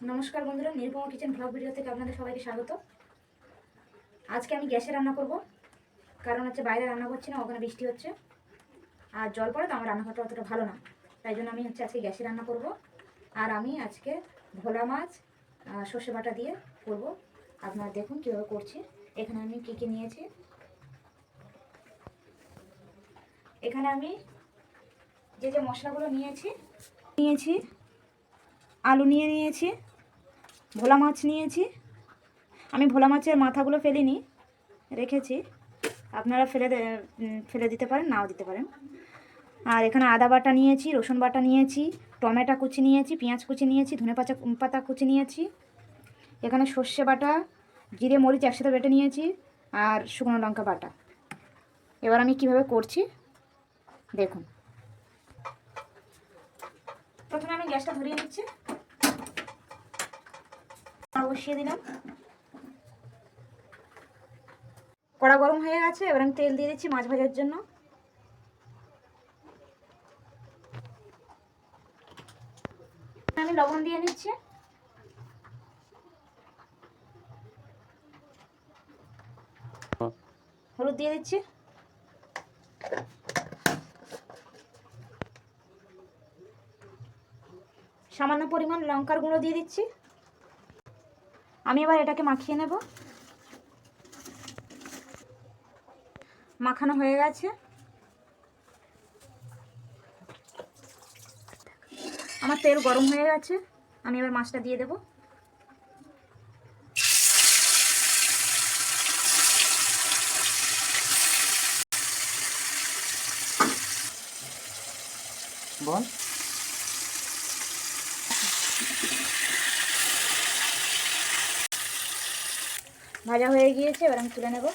নমস্কার বন্ধুরা, Nirupama kitchen blog video থেকে আপনাদের সবাইকে স্বাগত। আজকে আমি গ্যাসে রান্না করব, কারণ হচ্ছে বাইরে রান্না করছি না, ওখানে বৃষ্টি হচ্ছে আর জল পড়ে, তো আমার রান্নাঘরটা অতটা ভালো না, তাই জন্য আমি আজকে গ্যাসে রান্না করব। আর আমি আজকে ভোলা মাছ সর্ষে বাটা দিয়ে করব। আপনারা দেখুন কীভাবে করছি। এখানে আমি কী কী নিয়েছি। এখানে আমি যে যে মশলাগুলো নিয়েছি আলু নিয়েছি, ভোলা মাছ নিয়েছি। আমি ভোলা মাছের মাথাগুলো ফেলিনি, রেখেছি। আপনারা ফেলে দিতে পারেন, নাও দিতে পারেন। আর এখানে আদা বাটা নিয়েছি, রসুন বাটা নিয়েছি, টমেটো কুচি নিয়েছি, পেঁয়াজ কুচি নিয়েছি, ধনে পাতা কুচি নিয়েছি। এখানে সর্ষে বাটা, জিরে মরিচ একসাথে বেটে নিয়েছি, আর শুকনো লঙ্কা বাটা। এবার আমি কিভাবে করছি দেখুন। প্রথমে আমি গ্যাসটা ধরিয়ে নিচ্ছি, বসিয়ে দিলাম। কড়া গরম হয়ে গেছে, এবার আমি তেল দিয়ে দিচ্ছি মাছ ভাজার জন্য। আমি লবণ দিয়ে নিচ্ছি, হলুদ দিয়ে দিচ্ছি, সামান্য পরিমাণ লঙ্কার গুঁড়ো দিয়ে দিচ্ছি। আমি এবার এটাকে মাখিয়ে নেব। মাখানো হয়ে গেছে, আমার তেল গরম হয়ে গেছে। আমি এবার মাছটা দিয়ে দেব। বল ভাজা হয়ে গিয়েছে, এবার আমি তুলে নেব।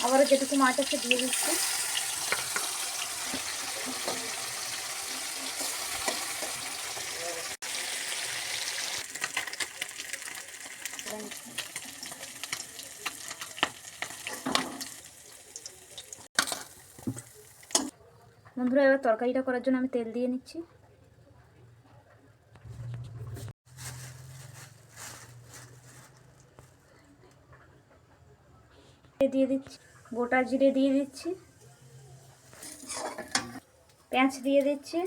আবারও যেটুকু মাছ আছে দিয়ে দিচ্ছি। বন্ধুরা, এবার তরকারিটা করার জন্য আমি তেল দিয়ে নিচ্ছি। দিয়ে দিচ্ছি গোটা জিরে, দিয়ে দিচ্ছি পেঁয়াজ, দিয়ে দিচ্ছি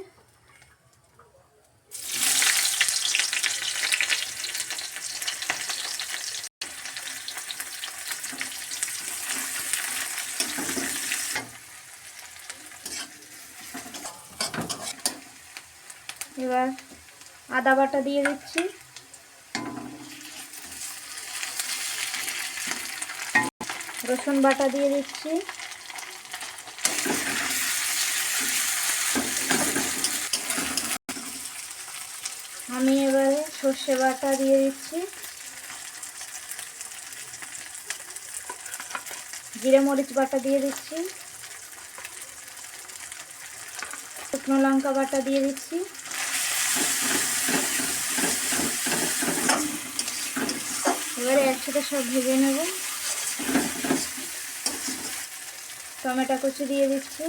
এবার আদা বাটা দিয়ে দিচ্ছি, রসুন বাটা দিয়ে দিচ্ছি, আমি এবারে সর্ষে বাটা দিয়ে দিচ্ছি, জিরে মরিচ বাটা দিয়ে দিচ্ছি, শুকনো লঙ্কা বাটা দিয়ে দিচ্ছি, এবারে একসাথে সব ভেজে নেব। টমেটো কুচি দিয়ে দিচ্ছি,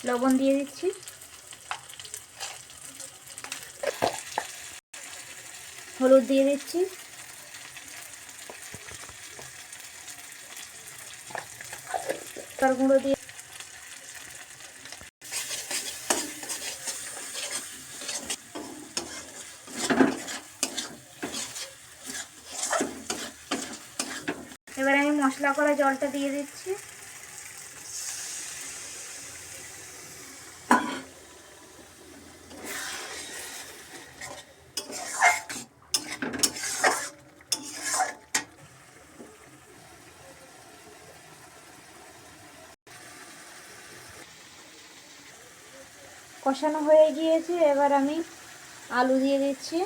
লবণ দিয়ে দিচ্ছি, হলুদ দিয়ে দিচ্ছি, তার গুঁড়ো দিয়ে এবার আমি মশলা করা জলটা দিয়ে দিচ্ছি। কষানো হয়ে গিয়েছে, এবার আমি আলু দিয়ে দিচ্ছি।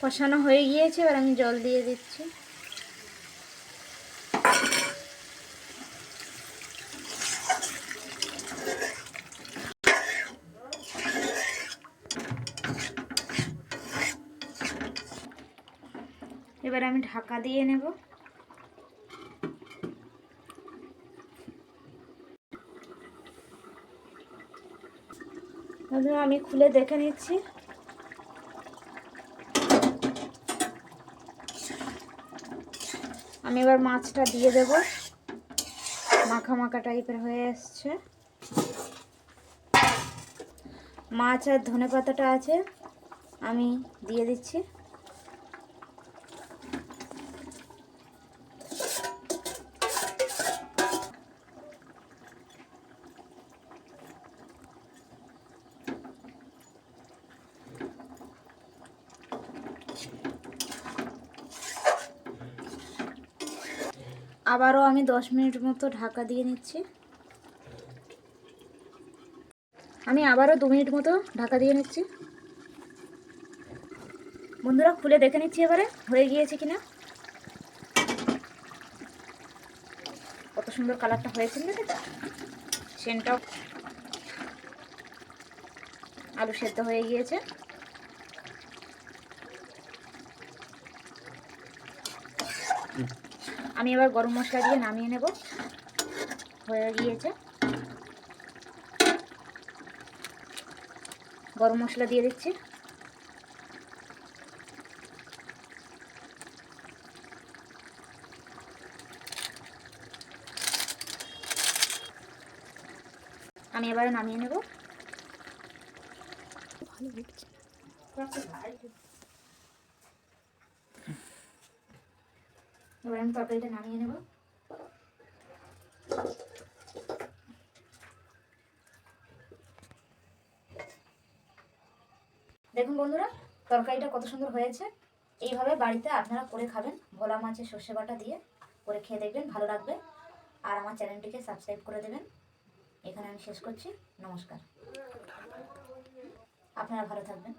কষানো হয়ে গিয়েছে, এবার আমি জল দিয়ে দিচ্ছি। এবার আমি ঢাকা দিয়ে নেব। বন্ধুরা আমি খুলে দেখে নিচ্ছি। আমি এবার মাছটা দিয়ে দেব। মাখা মাখা টাইপের হয়ে এসছে। মাছ আর ধনেপাতাটা আছে, আমি দিয়ে দিচ্ছি। আবারও আমি 10 মিনিট মতো ঢাকা দিয়ে নিচ্ছি। আমি আবারও 2 মিনিট মতো ঢাকা দিয়ে নিচ্ছি। বন্ধুরা খুলে দেখে নিচ্ছি এবারে হয়ে গিয়েছে কিনা। কত সুন্দর কালারটা হয়েছে না, সেন্টটাও। আলু সেদ্ধ হয়ে গিয়েছে। আমি এবার গরম মশলা দিয়ে নামিয়ে নেব। হয়ে গিয়েছে। গরম মশলা দিয়ে দিচ্ছি। আমি এবারে নামিয়ে নেব। এবার আমি তরকারিটা নামিয়ে নেব। দেখুন বন্ধুরা তরকারিটা কত সুন্দর হয়েছে। এইভাবে বাড়িতে আপনারা করে খাবেন, ভোলা মাছের সর্ষে বাটা দিয়ে করে খেয়ে দেখবেন, ভালো লাগবে। আর আমার চ্যানেলটিকে সাবস্ক্রাইব করে দেবেন। এখানে আমি শেষ করছি। নমস্কার, আপনারা ভালো থাকবেন।